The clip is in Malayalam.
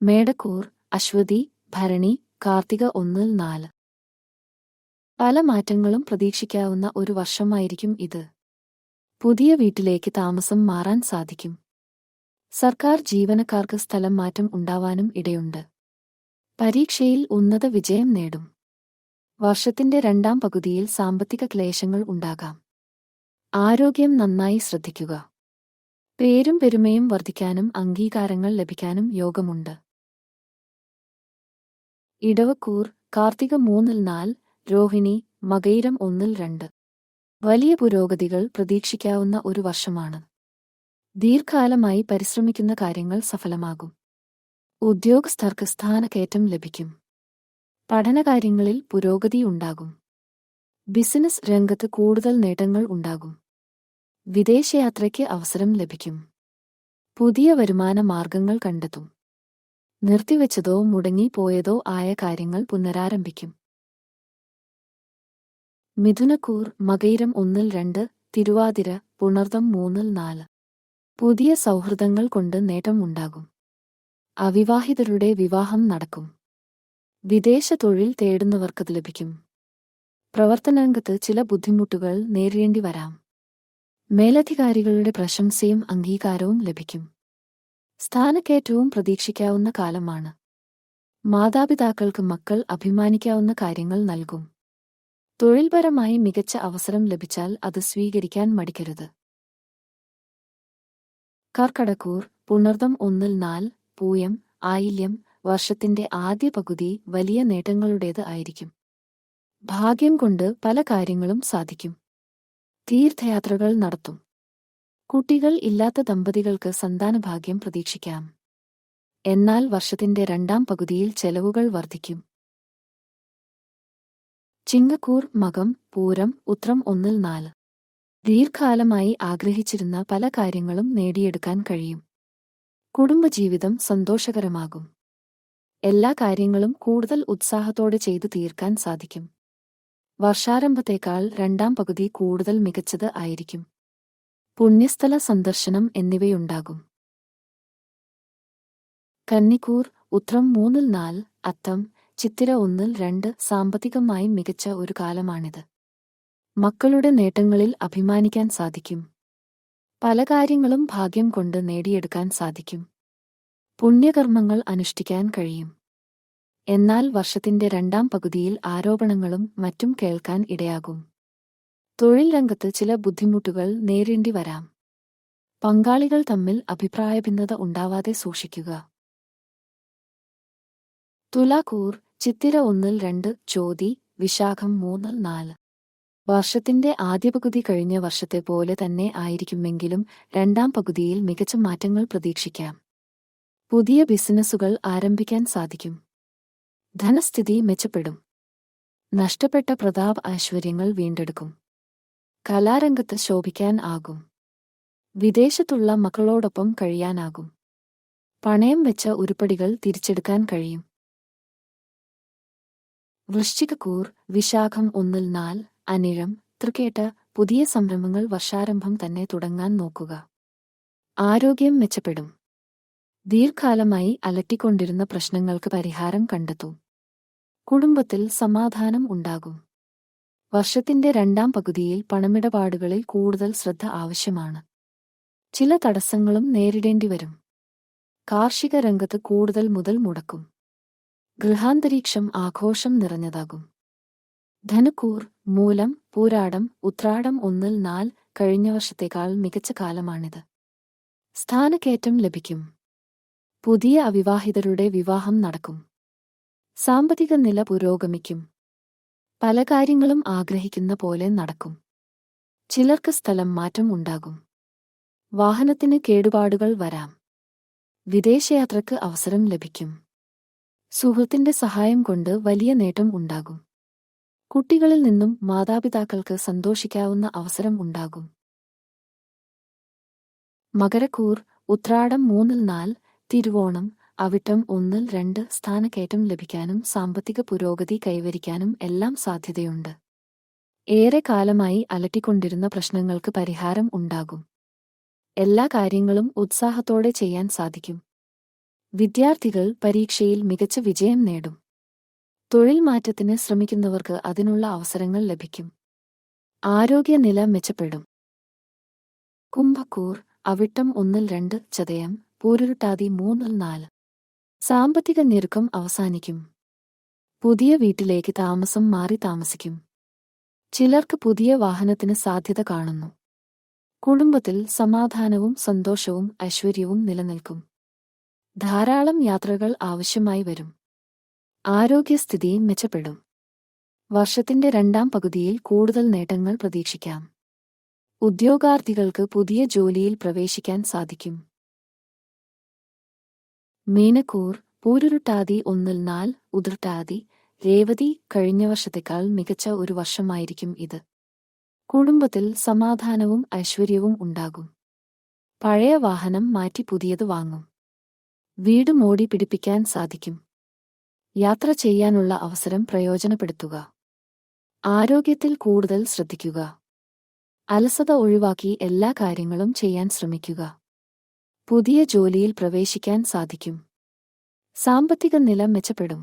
മേടക്കൂർ അശ്വതി ഭരണി കാർത്തിക 1-4. പല മാറ്റങ്ങളും പ്രതീക്ഷിക്കാവുന്ന ഒരു വർഷമായിരിക്കും ഇത്. പുതിയ വീട്ടിലേക്ക് താമസം മാറാൻ സാധിക്കും. സർക്കാർ ജീവനക്കാർക്ക് സ്ഥലം മാറ്റം ഉണ്ടാവാനും ഇടയുണ്ട്. പരീക്ഷയിൽ ഉന്നത വിജയം നേടും. വർഷത്തിന്റെ രണ്ടാം പകുതിയിൽ സാമ്പത്തിക ക്ലേശങ്ങൾ ഉണ്ടാകാം. ആരോഗ്യം നന്നായി ശ്രദ്ധിക്കുക. പേരും പെരുമയും വർദ്ധിക്കാനും അംഗീകാരങ്ങൾ ലഭിക്കാനും യോഗമുണ്ട്. ഇടവക്കൂർ കാർത്തിക 3-4, രോഹിണി മകയിരം 1-2. വലിയ പുരോഗതികൾ പ്രതീക്ഷിക്കാവുന്ന ഒരു വർഷമാണ്. ദീർഘകാലമായി പരിശ്രമിക്കുന്ന കാര്യങ്ങൾ സഫലമാകും. ഉദ്യോഗസ്ഥർക്ക് സ്ഥാനക്കയറ്റം ലഭിക്കും. പഠനകാര്യങ്ങളിൽ പുരോഗതി ഉണ്ടാകും. ബിസിനസ് രംഗത്ത് കൂടുതൽ നേട്ടങ്ങൾ ഉണ്ടാകും. വിദേശയാത്രയ്ക്ക് അവസരം ലഭിക്കും. പുതിയ വരുമാന മാർഗങ്ങൾ കണ്ടെത്തും. നിർത്തിവെച്ചതോ മുടങ്ങിപ്പോയതോ ആയ കാര്യങ്ങൾ പുനരാരംഭിക്കും. മിഥുനക്കൂർ മകയിരം 1-2, തിരുവാതിര പുണർദം 3-4. പുതിയ സൗഹൃദങ്ങൾ കൊണ്ട് നേട്ടം ഉണ്ടാകും. അവിവാഹിതരുടെ വിവാഹം നടക്കും. വിദേശ തൊഴിൽ തേടുന്നവർക്ക് ലഭിക്കും. പ്രവർത്തനരംഗത്ത് ചില ബുദ്ധിമുട്ടുകൾ നേരിടേണ്ടി വരാം. മേലധികാരികളുടെ പ്രശംസയും അംഗീകാരവും ലഭിക്കും. സ്ഥാനക്കയറ്റവും പ്രതീക്ഷിക്കാവുന്ന കാലമാണ്. മാതാപിതാക്കൾക്ക് മക്കൾ അഭിമാനിക്കാവുന്ന കാര്യങ്ങൾ നൽകും. തൊഴിൽപരമായി മികച്ച അവസരം ലഭിച്ചാൽ അത് സ്വീകരിക്കാൻ മടിക്കരുത്. കർക്കടക്കൂർ പുണർദം 1-4, പൂയം ആയില്യം വർഷത്തിന്റെ ആദ്യ പകുതി വലിയ നേട്ടങ്ങളുടേത് ആയിരിക്കും. ഭാഗ്യം കൊണ്ട് പല കാര്യങ്ങളും സാധിക്കും. തീർത്ഥയാത്രകൾ നടത്തും. കുട്ടികൾ ഇല്ലാത്ത ദമ്പതികൾക്ക് സന്താനഭാഗ്യം പ്രതീക്ഷിക്കാം. എന്നാൽ വർഷത്തിന്റെ രണ്ടാം പകുതിയിൽ ചെലവുകൾ വർദ്ധിക്കും. ചിങ്ങക്കൂർ മകം പൂരം ഉത്രം 1-4. ദീർഘകാലമായി ആഗ്രഹിച്ചിരുന്ന പല കാര്യങ്ങളും നേടിയെടുക്കാൻ കഴിയും. കുടുംബജീവിതം സന്തോഷകരമാകും. എല്ലാ കാര്യങ്ങളും കൂടുതൽ ഉത്സാഹത്തോടെ ചെയ്തു തീർക്കാൻ സാധിക്കും. വർഷാരംഭത്തേക്കാൾ രണ്ടാം പകുതി കൂടുതൽ മികച്ചത് ആയിരിക്കും. പുണ്യസ്ഥല സന്ദർശനം എന്നിവയുണ്ടാകും. കന്നിക്കൂർ ഉത്രം 3-4, അത്തം ചിത്തിര 1-2. സാമ്പത്തികമായി മികച്ച ഒരു കാലമാണിത്. മക്കളുടെ നേട്ടങ്ങളിൽ അഭിമാനിക്കാൻ സാധിക്കും. പല കാര്യങ്ങളും ഭാഗ്യം കൊണ്ട് നേടിയെടുക്കാൻ സാധിക്കും. പുണ്യകർമ്മങ്ങൾ അനുഷ്ഠിക്കാൻ കഴിയും. എന്നാൽ വർഷത്തിന്റെ രണ്ടാം പകുതിയിൽ ആരോപണങ്ങളും മറ്റും കേൾക്കാൻ ഇടയാകും. തൊഴിൽ രംഗത്ത് ചില ബുദ്ധിമുട്ടുകൾ നേരിടേണ്ടി വരാം. പങ്കാളികൾ തമ്മിൽ അഭിപ്രായഭിന്നത ഉണ്ടാവാതെ സൂക്ഷിക്കുക. തുലാക്കൂർ ചിത്തിര 1-2, ചോതി വിശാഖം 3-4. വർഷത്തിന്റെ ആദ്യ പകുതി കഴിഞ്ഞ വർഷത്തെ പോലെ തന്നെ ആയിരിക്കുമെങ്കിലും രണ്ടാം പകുതിയിൽ മികച്ച മാറ്റങ്ങൾ പ്രതീക്ഷിക്കാം. പുതിയ ബിസിനസ്സുകൾ ആരംഭിക്കാൻ സാധിക്കും. ധനസ്ഥിതി മെച്ചപ്പെടും. നഷ്ടപ്പെട്ട പ്രതാപ ഐശ്വര്യങ്ങൾ വീണ്ടെടുക്കും. കലാരംഗത്ത് ശോഭിക്കാൻ ആകും. വിദേശത്തുള്ള മക്കളോടൊപ്പം കഴിയാനാകും. പണയം വെച്ച ഉരുപ്പടികൾ തിരിച്ചെടുക്കാൻ കഴിയും. വൃശ്ചികക്കൂർ വിശാഖം 1-4, അനിഴം തൃക്കേട്ട പുതിയ സംരംഭങ്ങൾ വർഷാരംഭം തന്നെ തുടങ്ങാൻ നോക്കുക. ആരോഗ്യം മെച്ചപ്പെടും. ദീർഘകാലമായി അലട്ടിക്കൊണ്ടിരുന്ന പ്രശ്നങ്ങൾക്ക് പരിഹാരം കണ്ടെത്തും. കുടുംബത്തിൽ സമാധാനം ഉണ്ടാകും. വർഷത്തിന്റെ രണ്ടാം പകുതിയിൽ പണമിടപാടുകളിൽ കൂടുതൽ ശ്രദ്ധ ആവശ്യമാണ്. ചില തടസ്സങ്ങളും നേരിടേണ്ടി വരും. കാർഷിക രംഗത്ത് കൂടുതൽ മുതൽ മുടക്കും. ഗൃഹാന്തരീക്ഷം ആഘോഷം നിറഞ്ഞതാകും. ധനുക്കൂർ മൂലം പൂരാടം ഉത്രാടം 1-4. കഴിഞ്ഞ വർഷത്തേക്കാൾ മികച്ച കാലമാണിത്. സ്ഥാനക്കയറ്റം ലഭിക്കും. പുതിയ അവിവാഹിതരുടെ വിവാഹം നടക്കും. സാമ്പത്തിക നില പുരോഗമിക്കും. പല കാര്യങ്ങളും ആഗ്രഹിക്കുന്ന പോലെ നടക്കും. ചിലർക്ക് സ്ഥലം മാറ്റം ഉണ്ടാകും. വാഹനത്തിന് കേടുപാടുകൾ വരാം. വിദേശയാത്രയ്ക്ക് അവസരം ലഭിക്കും. സുഹൃത്തിന്റെ സഹായം കൊണ്ട് വലിയ നേട്ടം ഉണ്ടാകും. കുട്ടികളിൽ നിന്നും മാതാപിതാക്കൾക്ക് സന്തോഷിക്കാവുന്ന അവസരം ഉണ്ടാകും. മകരക്കൂർ ഉത്രാടം 3-4, തിരുവോണം അവിട്ടം 1-2. സ്ഥാനക്കയറ്റം ലഭിക്കാനും സാമ്പത്തിക പുരോഗതി കൈവരിക്കാനും എല്ലാം സാധ്യതയുണ്ട്. ഏറെ കാലമായി അലട്ടിക്കൊണ്ടിരുന്ന പ്രശ്നങ്ങൾക്ക് പരിഹാരം ഉണ്ടാകും. എല്ലാ കാര്യങ്ങളും ഉത്സാഹത്തോടെ ചെയ്യാൻ സാധിക്കും. വിദ്യാർത്ഥികൾ പരീക്ഷയിൽ മികച്ച വിജയം നേടും. തൊഴിൽ മാറ്റത്തിന് ശ്രമിക്കുന്നവർക്ക് അതിനുള്ള അവസരങ്ങൾ ലഭിക്കും. ആരോഗ്യനില മെച്ചപ്പെടും. കുംഭക്കൂർ അവിട്ടം 1-2, ചതയം പൂരുരുട്ടാതി 3-4. സാമ്പത്തിക ഞെരുക്കം അവസാനിക്കും. പുതിയ വീട്ടിലേക്ക് താമസം മാറി താമസിക്കും. ചിലർക്ക് പുതിയ വാഹനത്തിന് സാധ്യത കാണുന്നു. കുടുംബത്തിൽ സമാധാനവും സന്തോഷവും ഐശ്വര്യവും നിലനിൽക്കും. ധാരാളം യാത്രകൾ ആവശ്യമായി വരും. ആരോഗ്യസ്ഥിതി മെച്ചപ്പെടും. വർഷത്തിന്റെ രണ്ടാം പകുതിയിൽ കൂടുതൽ നേട്ടങ്ങൾ പ്രതീക്ഷിക്കാം. ഉദ്യോഗാർത്ഥികൾക്ക് പുതിയ ജോലിയിൽ പ്രവേശിക്കാൻ സാധിക്കും. മീനക്കൂർ പൂരുരുട്ടാതി 1-4, ഉതിർട്ടാതി രേവതി കഴിഞ്ഞ വർഷത്തേക്കാൾ മികച്ച ഒരു വർഷമായിരിക്കും ഇത്. കുടുംബത്തിൽ സമാധാനവും ഐശ്വര്യവും ഉണ്ടാകും. പഴയ വാഹനം മാറ്റി പുതിയത് വാങ്ങും. വീട് മോടി പിടിപ്പിക്കാൻ സാധിക്കും. യാത്ര ചെയ്യാനുള്ള അവസരം പ്രയോജനപ്പെടുത്തുക. ആരോഗ്യത്തിൽ കൂടുതൽ ശ്രദ്ധിക്കുക. അലസത ഒഴിവാക്കി എല്ലാ കാര്യങ്ങളും ചെയ്യാൻ ശ്രമിക്കുക. പുതിയ ജോലിയിൽ പ്രവേശിക്കാൻ സാധിക്കും. സാമ്പത്തിക നില മെച്ചപ്പെടും.